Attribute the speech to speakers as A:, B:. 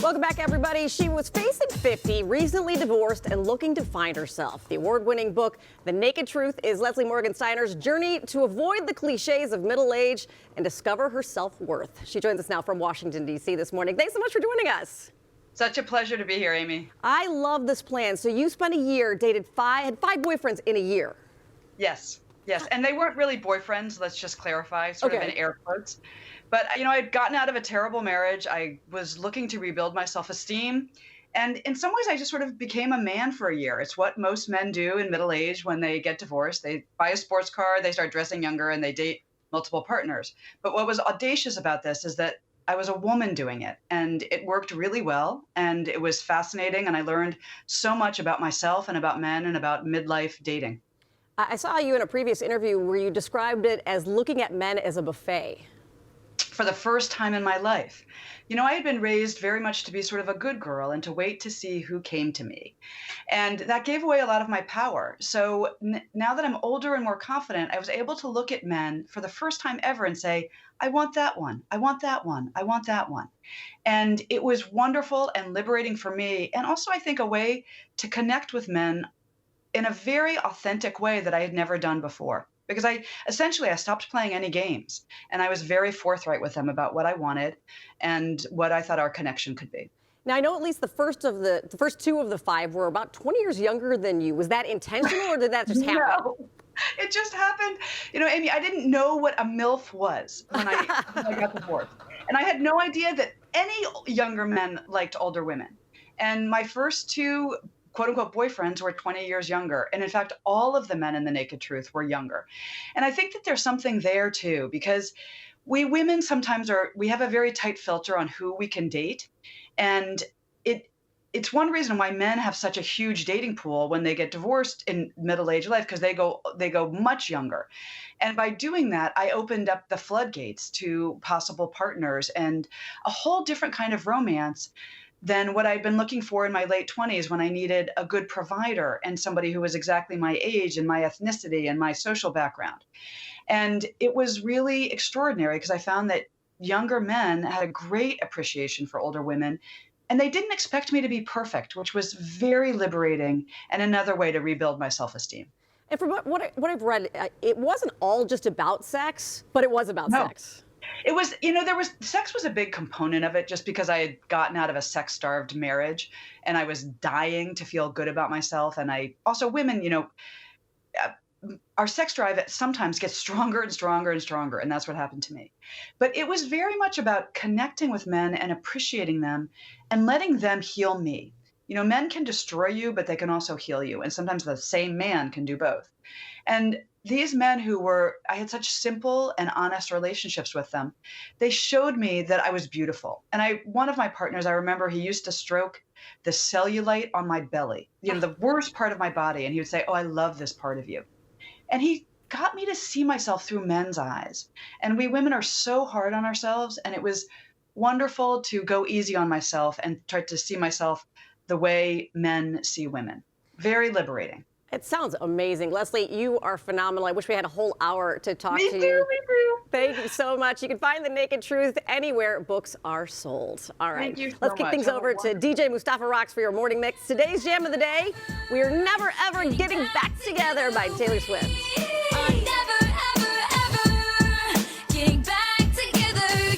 A: Welcome back, everybody. She was facing 50, recently divorced, and looking to find herself. The award-winning book, The Naked Truth, is Leslie Morgan Steiner's journey to avoid the cliches of middle age and discover her self-worth. She joins us now from Washington, D.C. this morning. Thanks so much for joining us.
B: Such a pleasure to be here, Amy.
A: I love this plan. So you spent a year, had five boyfriends in a year.
B: Yes, and they weren't really boyfriends, let's just clarify, sort of in air quotes. But, you know, I'd gotten out of a terrible marriage. I was looking to rebuild my self-esteem. And in some ways, I just sort of became a man for a year. It's what most men do in middle age when they get divorced. They buy a sports car, they start dressing younger, and they date multiple partners. But what was audacious about this is that I was a woman doing it, and it worked really well, and it was fascinating, and I learned so much about myself and about men and about midlife dating.
A: I saw you in a previous interview where you described it as looking at men as a buffet.
B: For the first time in my life. You know, I had been raised very much to be sort of a good girl and to wait to see who came to me. And that gave away a lot of my power. So now that I'm older and more confident, I was able to look at men for the first time ever and say, I want that one. I want that one. I want that one. And it was wonderful and liberating for me. And also, I think, a way to connect with men in a very authentic way that I had never done before. Because I stopped playing any games, and I was very forthright with them about what I wanted and what I thought our connection could be.
A: Now, I know at least the first two of the five were about 20 years younger than you. Was that intentional, or did that just happen?
B: No, it just happened. You know, Amy, I didn't know what a MILF was when I got divorced. And I had no idea that any younger men liked older women. And my first two quote-unquote boyfriends were 20 years younger. And in fact, all of the men in The Naked Truth were younger. And I think that there's something there too, because we women sometimes we have a very tight filter on who we can date. And it's one reason why men have such a huge dating pool when they get divorced in middle-aged life, because they go much younger. And by doing that, I opened up the floodgates to possible partners and a whole different kind of romance than what I'd been looking for in my late 20s, when I needed a good provider and somebody who was exactly my age and my ethnicity and my social background. And it was really extraordinary, because I found that younger men had a great appreciation for older women, and they didn't expect me to be perfect, which was very liberating and another way to rebuild my self-esteem.
A: And from what I've read, it wasn't all just about sex, but it was about sex.
B: It was, you know, sex was a big component of it, just because I had gotten out of a sex-starved marriage and I was dying to feel good about myself. And women, you know, our sex drive sometimes gets stronger and stronger and stronger. And that's what happened to me. But it was very much about connecting with men and appreciating them and letting them heal me. You know, men can destroy you, but they can also heal you. And sometimes the same man can do both. And these men I had such simple and honest relationships with them. They showed me that I was beautiful. And one of my partners, I remember, he used to stroke the cellulite on my belly, you know, the worst part of my body. And he would say, oh, I love this part of you. And he got me to see myself through men's eyes. And we women are so hard on ourselves. And it was wonderful to go easy on myself and try to see myself the way men see women. Very liberating.
A: It sounds amazing. Leslie, you are phenomenal. I wish we had a whole hour to talk to you.
B: Me too.
A: Thank you so much. You can find The Naked Truth anywhere books are sold. All right.
B: Thank you so
A: Let's kick things over to DJ Mustafa Rocks for your morning mix. Today's jam of the day, We Are Never Ever Getting Back Together by Taylor Swift.